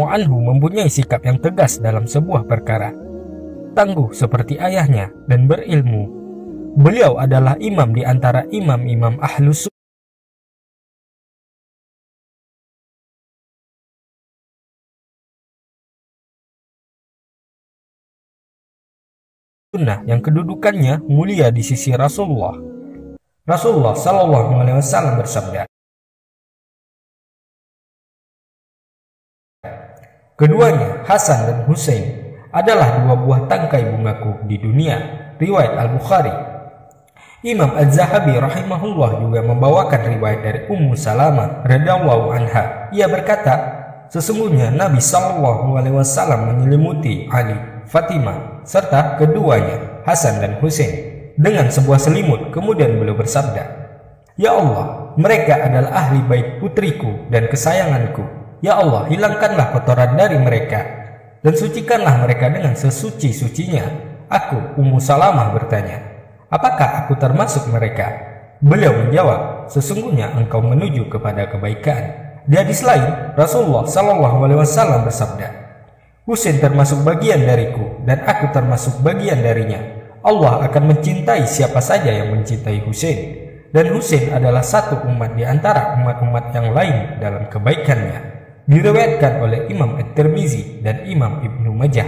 anhu mempunyai sikap yang tegas dalam sebuah perkara, tangguh seperti ayahnya dan berilmu. Beliau adalah imam di antara imam-imam Ahlus Sunnah yang kedudukannya mulia di sisi Rasulullah. Rasulullah Shallallahu Alaihi Wasallam bersabda, keduanya, Hasan dan Husain, adalah dua buah tangkai bungaku di dunia. Riwayat Al-Bukhari. Imam Az-Zahabi rahimahullah juga membawakan riwayat dari Ummu Salamah radhiyallahu anha. Ia berkata, sesungguhnya Nabi Shallallahu Alaihi Wasallam menyelimuti Ali, Fatimah, serta keduanya, Hasan dan Husain, dengan sebuah selimut. Kemudian beliau bersabda, ya Allah, mereka adalah ahli bait putriku dan kesayanganku. Ya Allah, hilangkanlah kotoran dari mereka dan sucikanlah mereka dengan sesuci-sucinya. Aku, Ummu Salamah, bertanya, apakah aku termasuk mereka? Beliau menjawab, sesungguhnya engkau menuju kepada kebaikan. Di hadis lain, Rasulullah Shallallahu Alaihi Wasallam bersabda, Husain termasuk bagian dariku dan aku termasuk bagian darinya. Allah akan mencintai siapa saja yang mencintai Husain, dan Husain adalah satu umat di antara umat-umat yang lain dalam kebaikannya. Diriwayatkan oleh Imam At-Tirmizi dan Imam Ibnu Majah.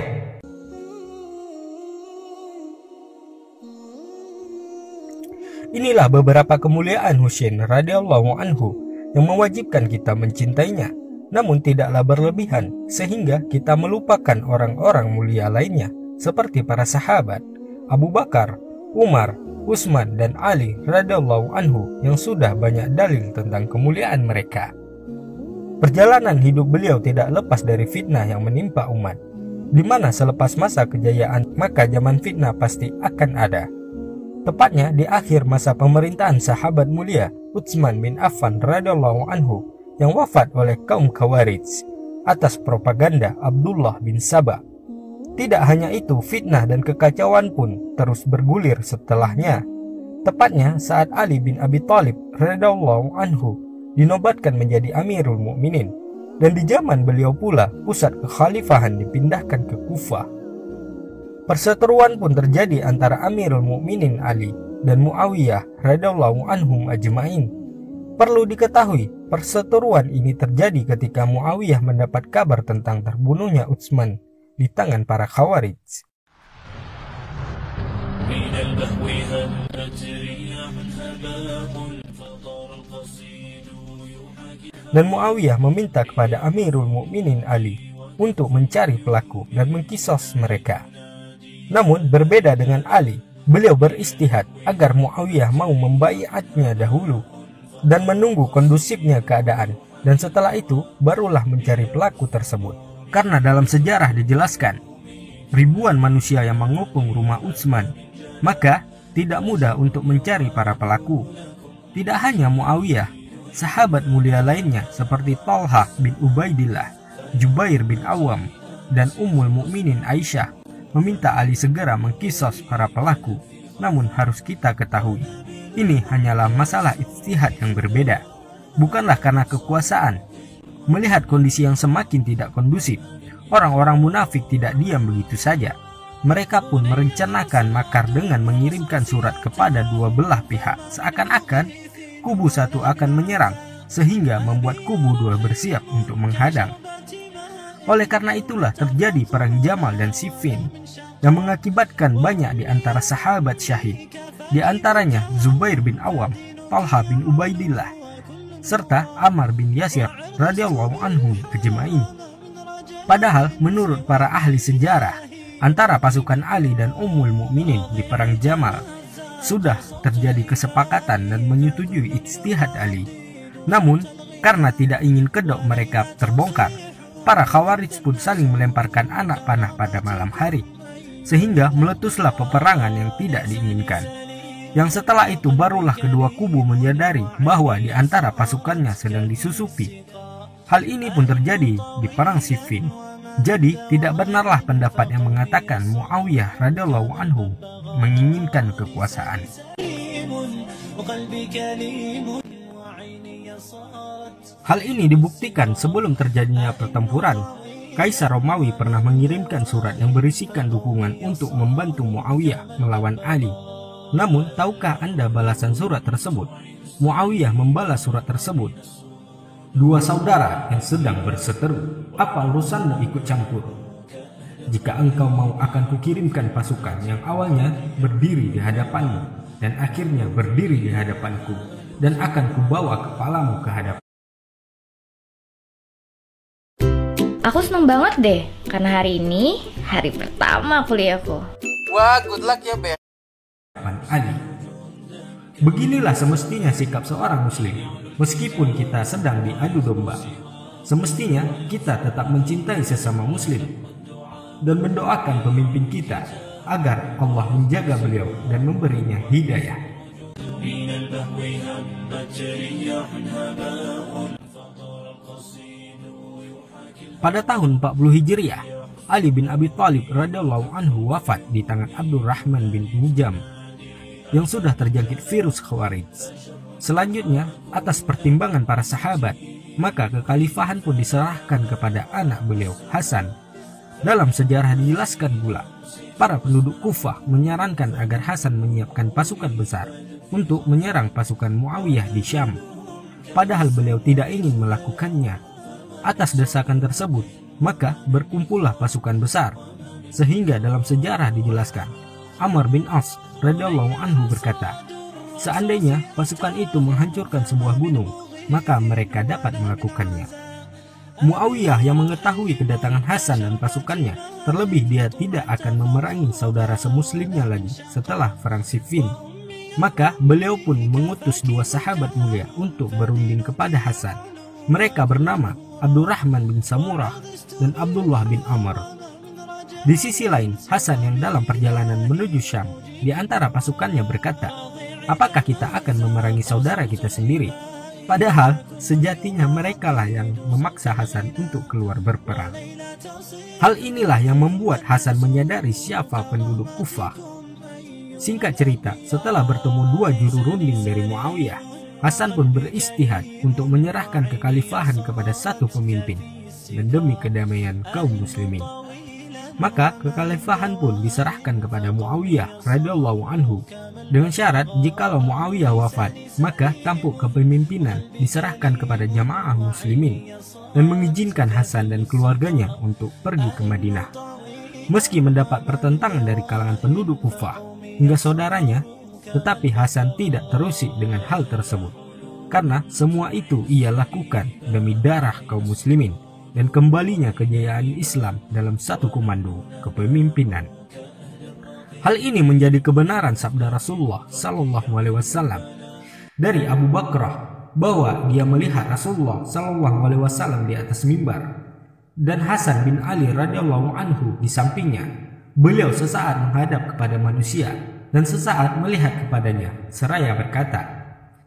Inilah beberapa kemuliaan Husain radhiyallahu anhu yang mewajibkan kita mencintainya, namun tidaklah berlebihan sehingga kita melupakan orang-orang mulia lainnya seperti para sahabat Abu Bakar, Umar, Utsman, dan Ali radhiyallahu anhu yang sudah banyak dalil tentang kemuliaan mereka. Perjalanan hidup beliau tidak lepas dari fitnah yang menimpa umat, di mana selepas masa kejayaan maka zaman fitnah pasti akan ada. Tepatnya di akhir masa pemerintahan sahabat mulia Utsman bin Affan radhiyallahu anhu yang wafat oleh kaum Khawarij atas propaganda Abdullah bin Sabah. Tidak hanya itu, fitnah dan kekacauan pun terus bergulir setelahnya. Tepatnya saat Ali bin Abi Thalib radhiyallahu anhu dinobatkan menjadi Amirul Mukminin, dan di zaman beliau pula pusat kekhalifahan dipindahkan ke Kufah. Perseteruan pun terjadi antara Amirul Mukminin Ali dan Muawiyah radhiyallahu anhum ajmain. Perlu diketahui, perseteruan ini terjadi ketika Muawiyah mendapat kabar tentang terbunuhnya Utsman di tangan para Khawarij. Dan Muawiyah meminta kepada Amirul Mukminin Ali untuk mencari pelaku dan mengkisos mereka. Namun berbeda dengan Ali, beliau beristihad agar Muawiyah mau membaiatnya dahulu dan menunggu kondusifnya keadaan, dan setelah itu barulah mencari pelaku tersebut. Karena dalam sejarah dijelaskan, ribuan manusia yang mengepung rumah Utsman, maka tidak mudah untuk mencari para pelaku. Tidak hanya Muawiyah, sahabat mulia lainnya seperti Thalhah bin Ubaidillah, Jubair bin Awam, dan Ummul Mukminin Aisyah meminta Ali segera mengkisos para pelaku. Namun harus kita ketahui, ini hanyalah masalah ijtihad yang berbeda, bukanlah karena kekuasaan. Melihat kondisi yang semakin tidak kondusif, orang-orang munafik tidak diam begitu saja. Mereka pun merencanakan makar dengan mengirimkan surat kepada dua belah pihak, seakan-akan kubu satu akan menyerang, sehingga membuat kubu dua bersiap untuk menghadang. Oleh karena itulah terjadi perang Jamal dan Siffin yang mengakibatkan banyak di antara sahabat syahid, di antaranya Zubair bin Awam, Thalhah bin Ubaidillah, serta Ammar bin Yasir radhiyallahu anhum ajmain. Padahal menurut para ahli sejarah, antara pasukan Ali dan Ummul Mukminin di perang Jamal sudah terjadi kesepakatan dan menyetujui ijtihad Ali. Namun karena tidak ingin kedok mereka terbongkar, para Khawarij pun saling melemparkan anak panah pada malam hari, sehingga meletuslah peperangan yang tidak diinginkan. Yang setelah itu barulah kedua kubu menyadari bahwa di antara pasukannya sedang disusupi. Hal ini pun terjadi di perang Siffin. Jadi tidak benarlah pendapat yang mengatakan Muawiyah radhiyallahu anhu menginginkan kekuasaan. Hal ini dibuktikan sebelum terjadinya pertempuran. Kaisar Romawi pernah mengirimkan surat yang berisikan dukungan untuk membantu Muawiyah melawan Ali. Namun, tahukah Anda balasan surat tersebut? Muawiyah membalas surat tersebut, "Dua saudara yang sedang berseteru, apa urusanmu ikut campur? Jika engkau mau, akan kukirimkan pasukan yang awalnya berdiri di hadapanmu dan akhirnya berdiri di hadapanku, dan akan kubawa kepalamu ke hadapan." Aku seneng banget deh, karena hari ini hari pertama kuliahku. Wah, good luck ya, Be. Ali. Beginilah semestinya sikap seorang muslim. Meskipun kita sedang diadu domba, semestinya kita tetap mencintai sesama muslim dan mendoakan pemimpin kita agar Allah menjaga beliau dan memberinya hidayah. Pada tahun 40 Hijriah, Ali bin Abi Thalib radhiyallahu anhu wafat di tangan Abdurrahman bin Mujam yang sudah terjangkit virus Khawarij. Selanjutnya, atas pertimbangan para sahabat, maka kekhalifahan pun diserahkan kepada anak beliau, Hasan. Dalam sejarah dijelaskan pula, para penduduk Kufah menyarankan agar Hasan menyiapkan pasukan besar untuk menyerang pasukan Muawiyah di Syam. Padahal beliau tidak ingin melakukannya. Atas desakan tersebut, maka berkumpullah pasukan besar, sehingga dalam sejarah dijelaskan, Amr bin As radhiyallahu anhu berkata, seandainya pasukan itu menghancurkan sebuah gunung, maka mereka dapat melakukannya. Muawiyah yang mengetahui kedatangan Hasan dan pasukannya, terlebih dia tidak akan memerangi saudara semuslimnya lagi setelah perang Siffin, maka beliau pun mengutus dua sahabat mulia untuk berunding kepada Hasan. Mereka bernama Abdurrahman bin Samurah dan Abdullah bin Amr. Di sisi lain, Hasan yang dalam perjalanan menuju Syam di antara pasukannya berkata, apakah kita akan memerangi saudara kita sendiri? Padahal sejatinya merekalah yang memaksa Hasan untuk keluar berperang. Hal inilah yang membuat Hasan menyadari siapa penduduk Kufah. Singkat cerita, setelah bertemu dua juru runding dari Muawiyah, Hasan pun beristihad untuk menyerahkan kekhalifahan kepada satu pemimpin dan demi kedamaian kaum muslimin. Maka kekhalifahan pun diserahkan kepada Muawiyah radhiyallahu anhu dengan syarat jikalau Muawiyah wafat, maka tampuk kepemimpinan diserahkan kepada jamaah muslimin dan mengizinkan Hasan dan keluarganya untuk pergi ke Madinah. Meski mendapat pertentangan dari kalangan penduduk Kufah hingga saudaranya, tetapi Hasan tidak terusik dengan hal tersebut, karena semua itu ia lakukan demi darah kaum muslimin dan kembalinya kejayaan Islam dalam satu komando kepemimpinan. Hal ini menjadi kebenaran sabda Rasulullah Sallallahu Alaihi Wasallam dari Abu Bakrah bahwa dia melihat Rasulullah Sallallahu Alaihi Wasallam di atas mimbar dan Hasan bin Ali radhiyallahu anhu di sampingnya. Beliau sesaat menghadap kepada manusia dan sesaat melihat kepadanya seraya berkata,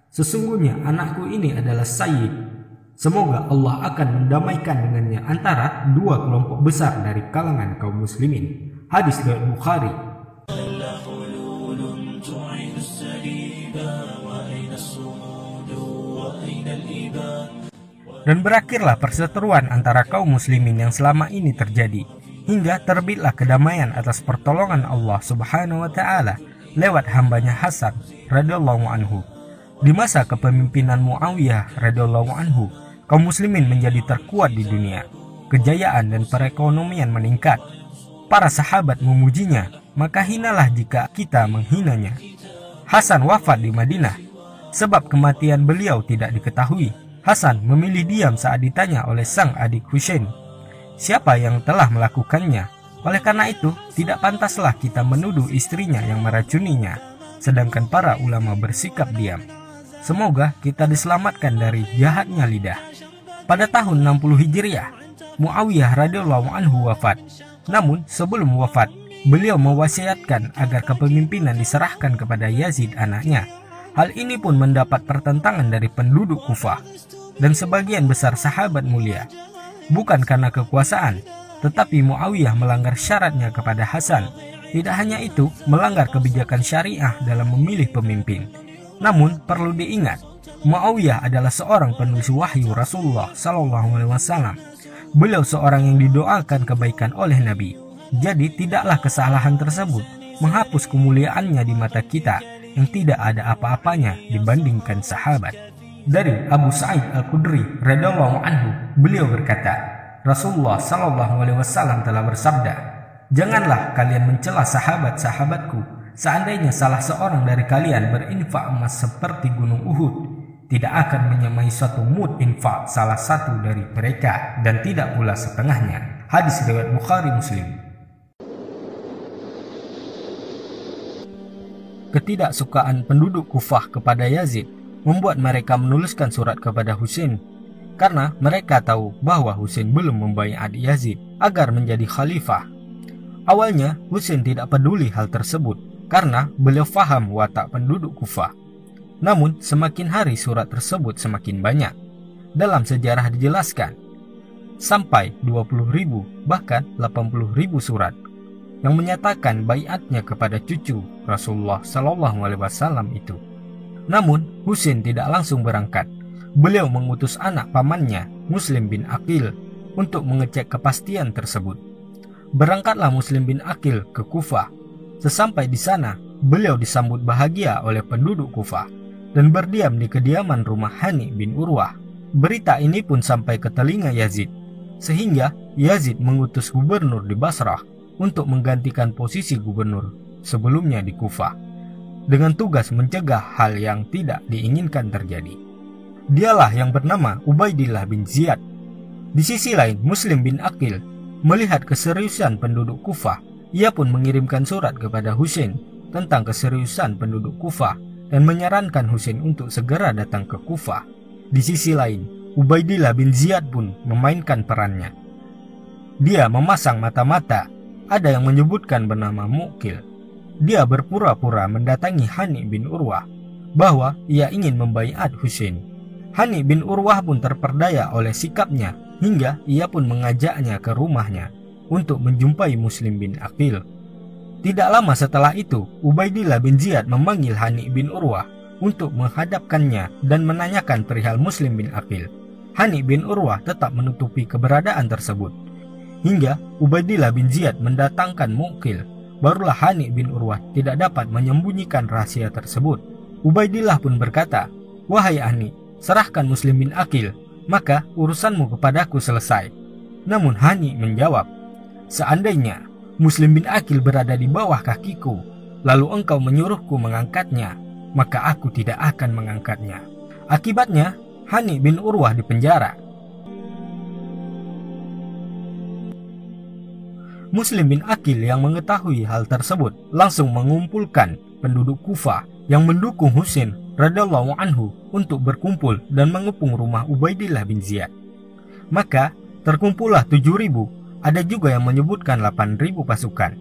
sesungguhnya anakku ini adalah Sayyid. Semoga Allah akan mendamaikan dengannya antara dua kelompok besar dari kalangan kaum muslimin. Hadis riwayat Bukhari. Dan berakhirlah perseteruan antara kaum muslimin yang selama ini terjadi, hingga terbitlah kedamaian atas pertolongan Allah Subhanahu wa Ta'ala lewat hambanya Hasan radhiyallahu anhu. Di masa kepemimpinan Muawiyah radhiyallahu anhu, kaum muslimin menjadi terkuat di dunia. Kejayaan dan perekonomian meningkat. Para sahabat memujinya, maka hinalah jika kita menghinanya. Hasan wafat di Madinah. Sebab kematian beliau tidak diketahui, Hasan memilih diam saat ditanya oleh sang adik Husain, siapa yang telah melakukannya. Oleh karena itu, tidak pantaslah kita menuduh istrinya yang meracuninya, sedangkan para ulama bersikap diam. Semoga kita diselamatkan dari jahatnya lidah. Pada tahun 60 Hijriah, Muawiyah radhiyallahu anhu wafat. Namun sebelum wafat, beliau mewasiatkan agar kepemimpinan diserahkan kepada Yazid anaknya. Hal ini pun mendapat pertentangan dari penduduk Kufah dan sebagian besar sahabat mulia. Bukan karena kekuasaan, tetapi Muawiyah melanggar syaratnya kepada Hasan. Tidak hanya itu, melanggar kebijakan syariah dalam memilih pemimpin. Namun perlu diingat, Muawiyah adalah seorang penulis wahyu Rasulullah Sallallahu Alaihi Wasallam. Beliau seorang yang didoakan kebaikan oleh Nabi. Jadi tidaklah kesalahan tersebut menghapus kemuliaannya di mata kita yang tidak ada apa-apanya dibandingkan sahabat. Dari Abu Sa'id Al-Khudri radhiyallahu anhu, beliau berkata, Rasulullah sallallahu alaihi wasallam telah bersabda, "Janganlah kalian mencela sahabat-sahabatku. Seandainya salah seorang dari kalian berinfak emas seperti gunung Uhud, tidak akan menyamai suatu mud infak salah satu dari mereka, dan tidak pula setengahnya." Hadis riwayat Bukhari Muslim. Ketidaksukaan penduduk Kufah kepada Yazid membuat mereka menuliskan surat kepada Husain, karena mereka tahu bahwa Husain belum membaiat Yazid agar menjadi khalifah. Awalnya Husain tidak peduli hal tersebut karena beliau faham watak penduduk Kufah. Namun semakin hari surat tersebut semakin banyak. Dalam sejarah dijelaskan sampai 20.000 bahkan 80.000 surat yang menyatakan baiatnya kepada cucu Rasulullah Sallallahu Alaihi Wasallam itu. Namun Husain tidak langsung berangkat. Beliau mengutus anak pamannya Muslim bin Aqil untuk mengecek kepastian tersebut. Berangkatlah Muslim bin Aqil ke Kufah. Sesampai di sana, beliau disambut bahagia oleh penduduk Kufah dan berdiam di kediaman rumah Hani bin Urwah. Berita ini pun sampai ke telinga Yazid, sehingga Yazid mengutus gubernur di Basrah untuk menggantikan posisi gubernur sebelumnya di Kufah, dengan tugas mencegah hal yang tidak diinginkan terjadi. Dialah yang bernama Ubaidillah bin Ziyad. Di sisi lain, Muslim bin Aqil melihat keseriusan penduduk Kufah. Ia pun mengirimkan surat kepada Husain tentang keseriusan penduduk Kufah dan menyarankan Husain untuk segera datang ke Kufah. Di sisi lain, Ubaidillah bin Ziyad pun memainkan perannya. Dia memasang mata-mata. Ada yang menyebutkan bernama Muqil. Dia berpura-pura mendatangi Hani bin Urwah bahwa ia ingin membaiat Husain. Hani bin Urwah pun terperdaya oleh sikapnya hingga ia pun mengajaknya ke rumahnya untuk menjumpai Muslim bin Aqil. Tidak lama setelah itu, Ubaidillah bin Ziyad memanggil Hani bin Urwah untuk menghadapkannya dan menanyakan perihal Muslim bin Aqil. Hani bin Urwah tetap menutupi keberadaan tersebut hingga Ubaidillah bin Ziyad mendatangkan Muqil. Barulah Hani bin Urwah tidak dapat menyembunyikan rahasia tersebut. Ubaidillah pun berkata, "Wahai Hani, serahkan Muslim bin Aqil, maka urusanmu kepadaku selesai." Namun Hani menjawab, "Seandainya Muslim bin Aqil berada di bawah kakiku, lalu engkau menyuruhku mengangkatnya, maka aku tidak akan mengangkatnya." Akibatnya, Hani bin Urwah dipenjara. Muslim bin Aqil yang mengetahui hal tersebut langsung mengumpulkan penduduk Kufah yang mendukung Husain radhiyallahu anhu untuk berkumpul dan mengepung rumah Ubaidillah bin Ziyad. Maka terkumpullah 7.000, ada juga yang menyebutkan 8.000 pasukan.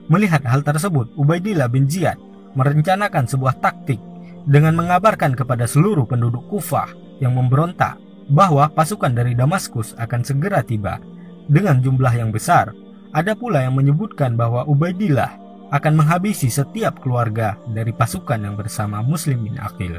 Melihat hal tersebut, Ubaidillah bin Ziyad merencanakan sebuah taktik dengan mengabarkan kepada seluruh penduduk Kufah yang memberontak bahwa pasukan dari Damaskus akan segera tiba dengan jumlah yang besar. Ada pula yang menyebutkan bahwa Ubaidillah akan menghabisi setiap keluarga dari pasukan yang bersama Muslim bin Aqil.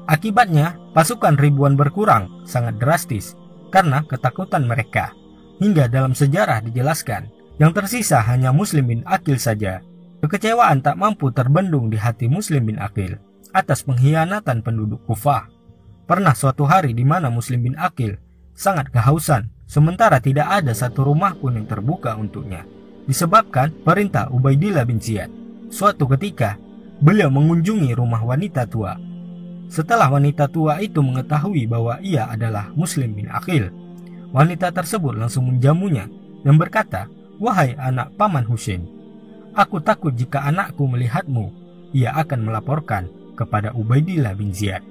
Akibatnya, pasukan ribuan berkurang sangat drastis karena ketakutan mereka. Hingga dalam sejarah dijelaskan, yang tersisa hanya Muslim bin Aqil saja. Kekecewaan tak mampu terbendung di hati Muslim bin Aqil atas pengkhianatan penduduk Kufah. Pernah suatu hari di mana Muslim bin Aqil sangat kehausan, sementara tidak ada satu rumah pun yang terbuka untuknya, disebabkan perintah Ubaidillah bin Ziyad. Suatu ketika, beliau mengunjungi rumah wanita tua. Setelah wanita tua itu mengetahui bahwa ia adalah Muslim bin Aqil, wanita tersebut langsung menjamunya dan berkata, "Wahai anak paman Husain, aku takut jika anakku melihatmu, ia akan melaporkan kepada Ubaidillah bin Ziyad."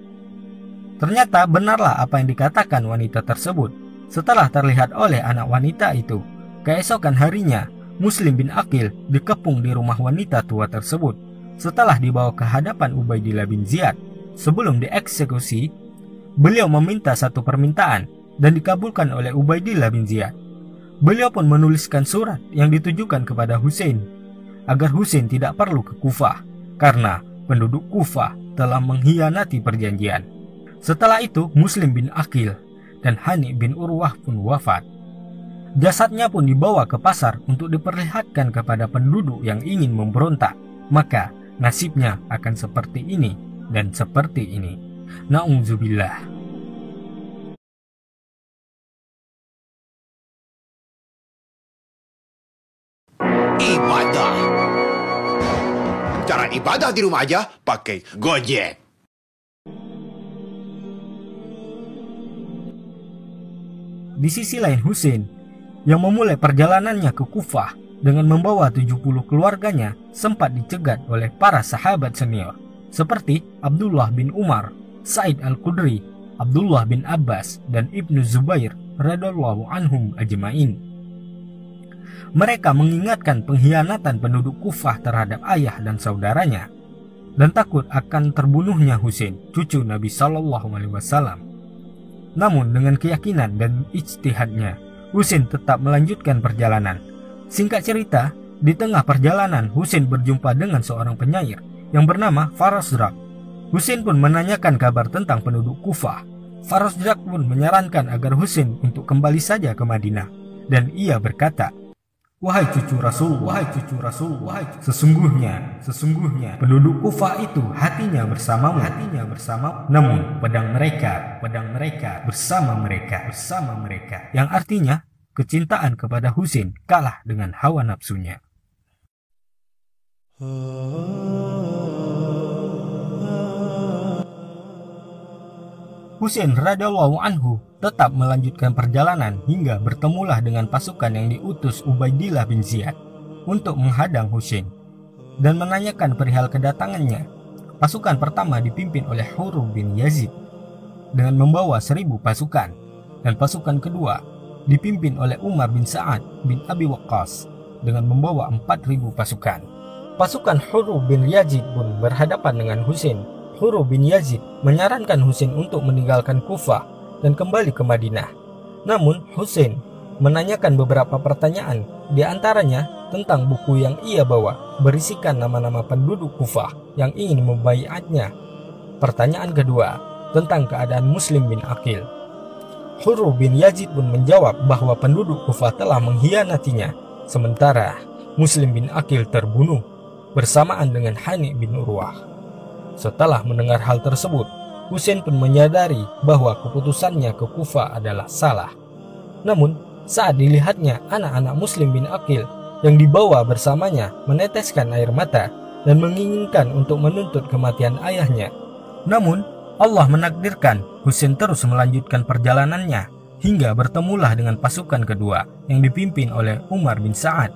Ternyata benarlah apa yang dikatakan wanita tersebut. Setelah terlihat oleh anak wanita itu, keesokan harinya Muslim bin Aqil dikepung di rumah wanita tua tersebut. Setelah dibawa ke hadapan Ubaidillah bin Ziyad sebelum dieksekusi, beliau meminta satu permintaan dan dikabulkan oleh Ubaidillah bin Ziyad. Beliau pun menuliskan surat yang ditujukan kepada Husain agar Husain tidak perlu ke Kufah karena penduduk Kufah telah mengkhianati perjanjian. Setelah itu Muslim bin Aqil dan Hani bin Urwah pun wafat. Jasadnya pun dibawa ke pasar untuk diperlihatkan kepada penduduk yang ingin memberontak. Maka nasibnya akan seperti ini dan seperti ini. Na'udzubillah. Ibadah. Cara ibadah di rumah aja pakai Gojek. Di sisi lain, Husain yang memulai perjalanannya ke Kufah dengan membawa 70 keluarganya sempat dicegat oleh para sahabat senior seperti Abdullah bin Umar, Sa'id Al-Khudri, Abdullah bin Abbas, dan Ibnu Zubair radhiyallahu anhum ajma'in. Mereka mengingatkan pengkhianatan penduduk Kufah terhadap ayah dan saudaranya dan takut akan terbunuhnya Husain, cucu Nabi Shallallahu Alaihi Wasallam. Namun dengan keyakinan dan ijtihadnya, Husain tetap melanjutkan perjalanan. Singkat cerita, di tengah perjalanan Husain berjumpa dengan seorang penyair yang bernama Farasdaq. Husain pun menanyakan kabar tentang penduduk Kufah. Farasdaq pun menyarankan agar Husain untuk kembali saja ke Madinah, dan ia berkata, "Wahai cucu Rasul, sesungguhnya penduduk Kufah itu hatinya bersamamu, namun pedang mereka bersama mereka. Yang artinya kecintaan kepada Husain kalah dengan hawa nafsunya. Husain radhiyallahu anhu tetap melanjutkan perjalanan hingga bertemulah dengan pasukan yang diutus Ubaidillah bin Ziyad untuk menghadang Husain dan menanyakan perihal kedatangannya. Pasukan pertama dipimpin oleh Hurr bin Yazid dengan membawa 1000 pasukan, dan pasukan kedua dipimpin oleh Umar bin Sa'ad bin Abi Waqqas dengan membawa 4000 pasukan. Pasukan Hurr bin Yazid pun berhadapan dengan Husain. Hurr bin Yazid menyarankan Husain untuk meninggalkan Kufah dan kembali ke Madinah. Namun Husain menanyakan beberapa pertanyaan, di antaranya tentang buku yang ia bawa berisikan nama-nama penduduk Kufah yang ingin membaiatnya. Pertanyaan kedua tentang keadaan Muslim bin Aqil. Hurr bin Yazid pun menjawab bahwa penduduk Kufah telah mengkhianatinya, sementara Muslim bin Aqil terbunuh bersamaan dengan Hani bin Urwah. Setelah mendengar hal tersebut, Husain pun menyadari bahwa keputusannya ke Kufah adalah salah. Namun, saat dilihatnya anak-anak Muslim bin Aqil yang dibawa bersamanya meneteskan air mata dan menginginkan untuk menuntut kematian ayahnya. Namun, Allah menakdirkan Husain terus melanjutkan perjalanannya hingga bertemulah dengan pasukan kedua yang dipimpin oleh Umar bin Sa'ad.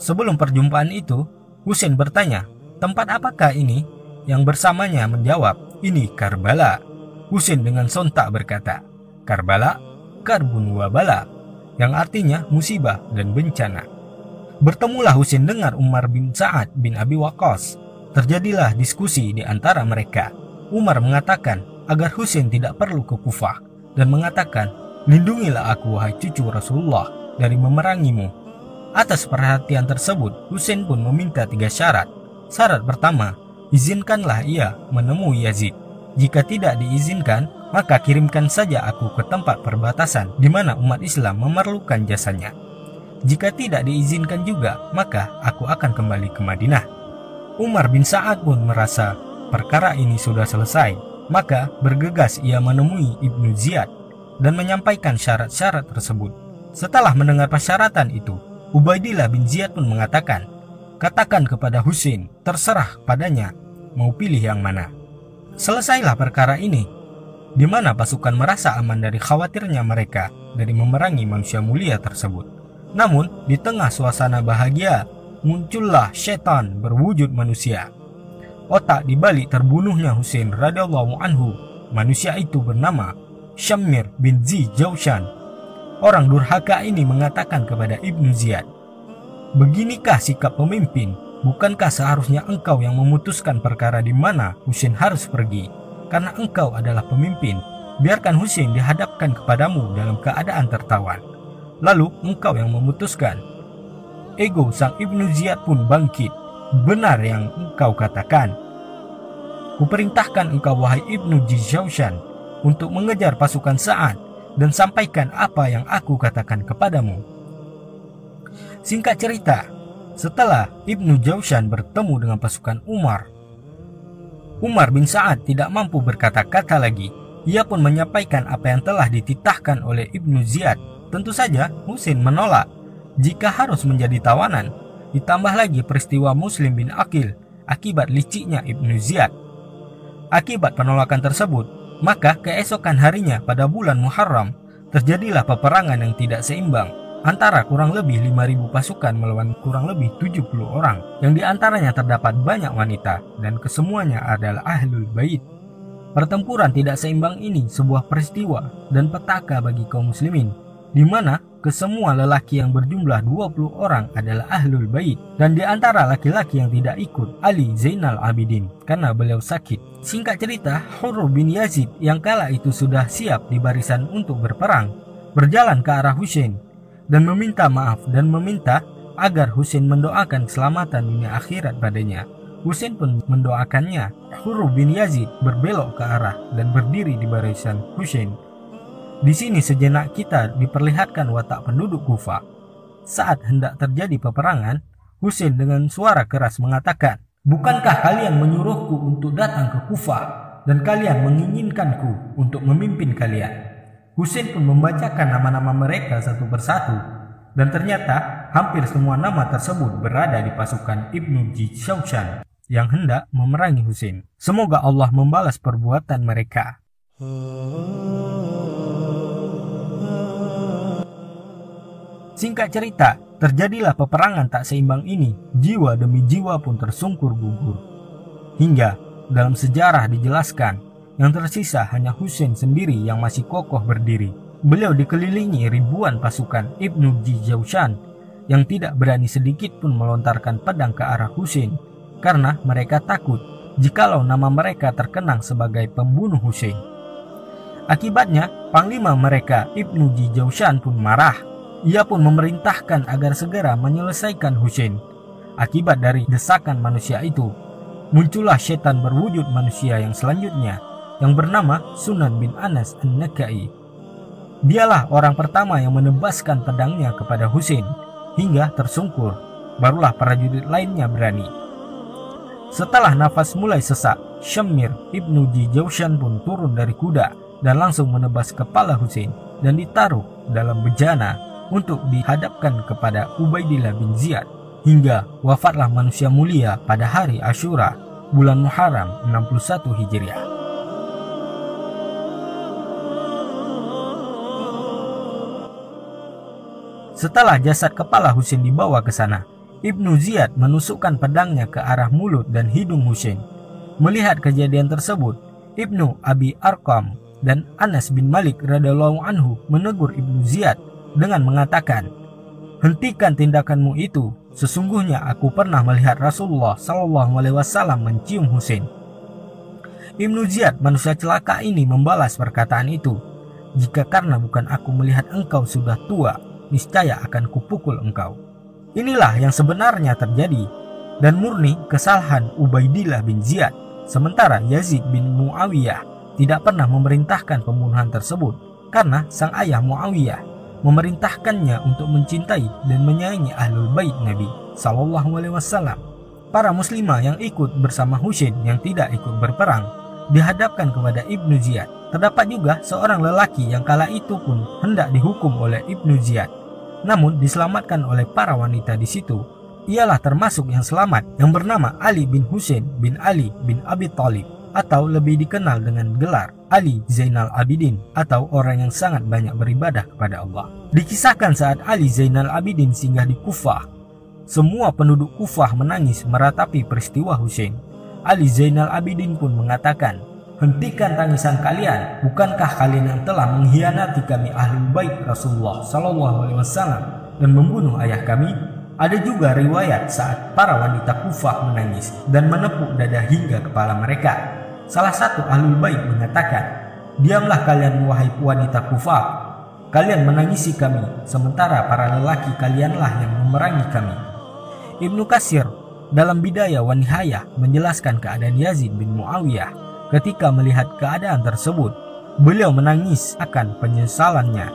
Sebelum perjumpaan itu, Husain bertanya, "Tempat apakah ini?" Yang bersamanya menjawab, "Ini Karbala." Husain dengan sontak berkata, "Karbala, karbun wa bala," yang artinya musibah dan bencana. Bertemulah Husain dengan Umar bin Sa'ad bin Abi Waqqas. Terjadilah diskusi di antara mereka. Umar mengatakan agar Husain tidak perlu ke Kufah dan mengatakan, "Lindungilah aku wahai cucu Rasulullah dari memerangimu." Atas perhatian tersebut, Husain pun meminta 3 syarat. Syarat pertama, izinkanlah ia menemui Yazid. Jika tidak diizinkan, maka kirimkan saja aku ke tempat perbatasan di mana umat Islam memerlukan jasanya. Jika tidak diizinkan juga, maka aku akan kembali ke Madinah. Umar bin Sa'ad pun merasa perkara ini sudah selesai, maka bergegas ia menemui Ibnu Ziyad dan menyampaikan syarat-syarat tersebut. Setelah mendengar persyaratan itu, Ubaidillah bin Ziyad pun mengatakan, "Katakan kepada Husain, terserah padanya mau pilih yang mana." Selesailah perkara ini, di mana pasukan merasa aman dari khawatirnya mereka dari memerangi manusia mulia tersebut. Namun, di tengah suasana bahagia, muncullah setan berwujud manusia. Otak di balik terbunuhnya Husain radhiyallahu anhu, manusia itu bernama Syammir bin Zi Jaushan. Orang durhaka ini mengatakan kepada Ibnu Ziyad, "Beginikah sikap pemimpin? Bukankah seharusnya engkau yang memutuskan perkara di mana Husain harus pergi? Karena engkau adalah pemimpin, biarkan Husain dihadapkan kepadamu dalam keadaan tertawan. Lalu engkau yang memutuskan." Ego sang Ibnu Ziyad pun bangkit. "Benar yang engkau katakan. Kuperintahkan engkau wahai Ibnu Jaushan untuk mengejar pasukan Sa'ad dan sampaikan apa yang aku katakan kepadamu. Singkat cerita, setelah Ibnu Jaushan bertemu dengan pasukan Umar bin Sa'ad tidak mampu berkata-kata lagi. Ia pun menyampaikan apa yang telah dititahkan oleh Ibnu Ziyad. Tentu saja Husain menolak jika harus menjadi tawanan. Ditambah lagi peristiwa Muslim bin Aqil akibat liciknya Ibnu Ziyad. Akibat penolakan tersebut, maka keesokan harinya pada bulan Muharram terjadilah peperangan yang tidak seimbang antara kurang lebih 5.000 pasukan melawan kurang lebih 70 orang, yang diantaranya terdapat banyak wanita dan kesemuanya adalah Ahlul Bait. Pertempuran tidak seimbang ini sebuah peristiwa dan petaka bagi kaum muslimin, di mana kesemua lelaki yang berjumlah 20 orang adalah Ahlul Bait, dan di antara laki-laki yang tidak ikut Ali Zainal Abidin karena beliau sakit. Singkat cerita, Hurr bin Yazid yang kala itu sudah siap di barisan untuk berperang, berjalan ke arah Husain dan meminta maaf dan meminta agar Husain mendoakan keselamatan dunia akhirat padanya. Husain pun mendoakannya. Hurr bin Yazid berbelok ke arah dan berdiri di barisan Husain. Di sini sejenak kita diperlihatkan watak penduduk Kufah. Saat hendak terjadi peperangan, Husain dengan suara keras mengatakan, "Bukankah kalian menyuruhku untuk datang ke Kufah dan kalian menginginkanku untuk memimpin kalian?" Husain pun membacakan nama-nama mereka satu persatu, dan ternyata hampir semua nama tersebut berada di pasukan Ibnu Jaushan yang hendak memerangi Husain. Semoga Allah membalas perbuatan mereka. Singkat cerita, terjadilah peperangan tak seimbang ini. Jiwa demi jiwa pun tersungkur gugur. Hingga dalam sejarah dijelaskan, yang tersisa hanya Husain sendiri yang masih kokoh berdiri. Beliau dikelilingi ribuan pasukan Ibnu Jaushan yang tidak berani sedikit pun melontarkan pedang ke arah Husain, karena mereka takut jikalau nama mereka terkenang sebagai pembunuh Husain. Akibatnya, panglima mereka Ibnu Jaushan pun marah. Ia pun memerintahkan agar segera menyelesaikan Husain. Akibat dari desakan manusia itu, muncullah setan berwujud manusia yang selanjutnya, yang bernama Sunan bin Anas An-Nakai. Dialah orang pertama yang menebaskan pedangnya kepada Husain hingga tersungkur. Barulah prajurit lainnya berani. Setelah nafas mulai sesak, Syammir Ibnu Jaushan pun turun dari kuda dan langsung menebas kepala Husain dan ditaruh dalam bejana untuk dihadapkan kepada Ubaidillah bin Ziyad, hingga wafatlah manusia mulia pada hari Asyura, bulan Muharram 61 Hijriah. Setelah jasad kepala Husain dibawa ke sana, Ibnu Ziyad menusukkan pedangnya ke arah mulut dan hidung Husain. Melihat kejadian tersebut, Ibnu Abi Arqam dan Anas bin Malik radhiyallahu anhu menegur Ibnu Ziyad dengan mengatakan, "Hentikan tindakanmu itu. Sesungguhnya aku pernah melihat Rasulullah SAW mencium Husain." Ibnu Ziyad, manusia celaka ini, membalas perkataan itu, "Jika karena bukan aku melihat engkau sudah tua, niscaya akan kupukul engkau." Inilah yang sebenarnya terjadi dan murni kesalahan Ubaidillah bin Ziyad. Sementara Yazid bin Muawiyah tidak pernah memerintahkan pembunuhan tersebut karena sang ayah Muawiyah memerintahkannya untuk mencintai dan menyayangi Ahlul Bait Nabi SAW. Para muslimah yang ikut bersama Husain yang tidak ikut berperang dihadapkan kepada Ibnu Ziyad. Terdapat juga seorang lelaki yang kala itu pun hendak dihukum oleh Ibnu Ziyad, namun diselamatkan oleh para wanita di situ. Ialah termasuk yang selamat, yang bernama Ali bin Husain bin Ali bin Abi Thalib, atau lebih dikenal dengan gelar Ali Zainal Abidin, atau orang yang sangat banyak beribadah kepada Allah. Dikisahkan saat Ali Zainal Abidin singgah di Kufah, semua penduduk Kufah menangis meratapi peristiwa Husain. Ali Zainal Abidin pun mengatakan, "Hentikan tangisan kalian. Bukankah kalian yang telah mengkhianati kami Ahlul Bait Rasulullah SAW dan membunuh ayah kami?" Ada juga riwayat saat para wanita Kufah menangis dan menepuk dada hingga kepala mereka. Salah satu Ahlul Bait mengatakan, "Diamlah kalian wahai wanita Kufah. Kalian menangisi kami, sementara para lelaki kalianlah yang memerangi kami." Ibnu Katsir dalam Bidayah wa Nihayah menjelaskan keadaan Yazid bin Muawiyah. Ketika melihat keadaan tersebut, beliau menangis akan penyesalannya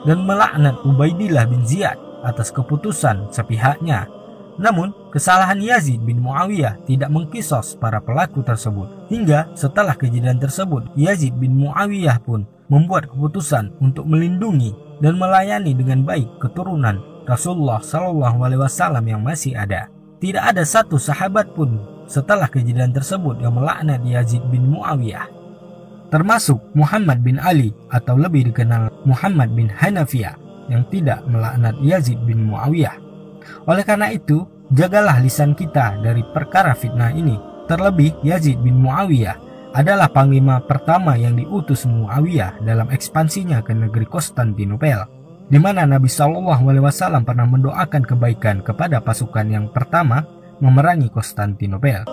dan melaknat Ubaidillah bin Ziyad atas keputusan sepihaknya. Namun, kesalahan Yazid bin Muawiyah tidak mengkisos para pelaku tersebut. Hingga setelah kejadian tersebut, Yazid bin Muawiyah pun membuat keputusan untuk melindungi dan melayani dengan baik keturunan Rasulullah SAW yang masih ada. Tidak ada satu sahabat pun setelah kejadian tersebut yang melaknat Yazid bin Muawiyah, termasuk Muhammad bin Ali atau lebih dikenal Muhammad bin Hanafiyah yang tidak melaknat Yazid bin Muawiyah. Oleh karena itu, jagalah lisan kita dari perkara fitnah ini. Terlebih Yazid bin Muawiyah adalah panglima pertama yang diutus Muawiyah dalam ekspansinya ke negeri Konstantinopel, di mana Nabi SAW pernah mendoakan kebaikan kepada pasukan yang pertama memerangi Konstantinopel.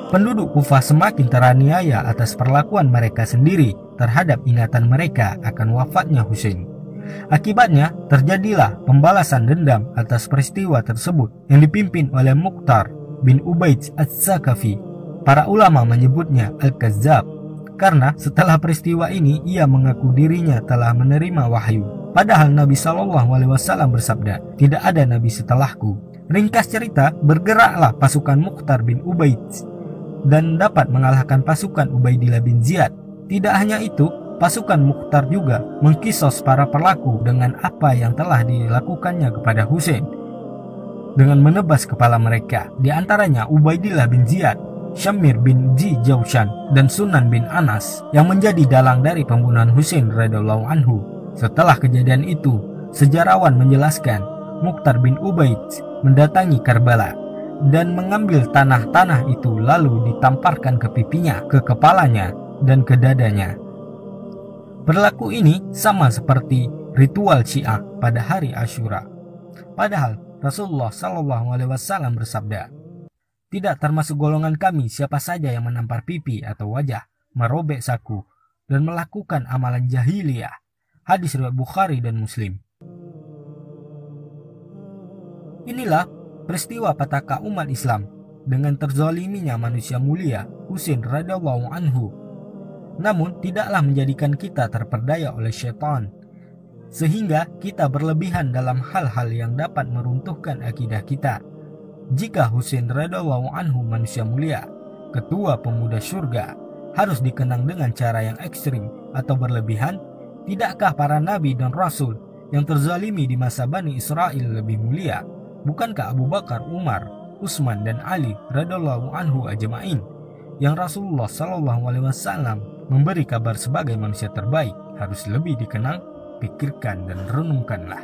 Penduduk Kufah semakin teraniaya atas perlakuan mereka sendiri terhadap ingatan mereka akan wafatnya Husain. Akibatnya terjadilah pembalasan dendam atas peristiwa tersebut yang dipimpin oleh Mukhtar bin Ubaid Ats-Tsaqafi. Para ulama menyebutnya Al-Kazzab karena setelah peristiwa ini ia mengaku dirinya telah menerima wahyu. Padahal Nabi SAW bersabda, "Tidak ada nabi setelahku." Ringkas cerita, bergeraklah pasukan Mukhtar bin Ubaid dan dapat mengalahkan pasukan Ubaidillah bin Ziyad. Tidak hanya itu, pasukan Mukhtar juga mengkisos para pelaku dengan apa yang telah dilakukannya kepada Husain dengan menebas kepala mereka, di antaranya Ubaidillah bin Ziyad, Syamir bin Jaushan, dan Sunan bin Anas yang menjadi dalang dari pembunuhan Husain radhiyallahu anhu. Setelah kejadian itu, sejarawan menjelaskan Mukhtar bin Ubaid mendatangi Karbala dan mengambil tanah-tanah itu lalu ditamparkan ke pipinya, ke kepalanya, dan ke dadanya. Perilaku ini sama seperti ritual Syiah pada hari Asyura. Padahal Rasulullah SAW bersabda, "Tidak termasuk golongan kami siapa saja yang menampar pipi atau wajah, merobek saku, dan melakukan amalan jahiliyah." Hadis riwayat Bukhari dan Muslim. Inilah peristiwa petaka umat Islam dengan terzaliminya manusia mulia Husain radhiyallahu anhu. Namun tidaklah menjadikan kita terperdaya oleh syaitan sehingga kita berlebihan dalam hal-hal yang dapat meruntuhkan akidah kita. Jika Husain radhiyallahu anhu manusia mulia, ketua pemuda surga, harus dikenang dengan cara yang ekstrim atau berlebihan, tidakkah para nabi dan rasul yang terzalimi di masa Bani Israel lebih mulia? Bukankah Abu Bakar, Umar, Utsman, dan Ali radhiyallahu anhu ajma'in yang Rasulullah SAW memberi kabar sebagai manusia terbaik harus lebih dikenang, pikirkan, dan renungkanlah.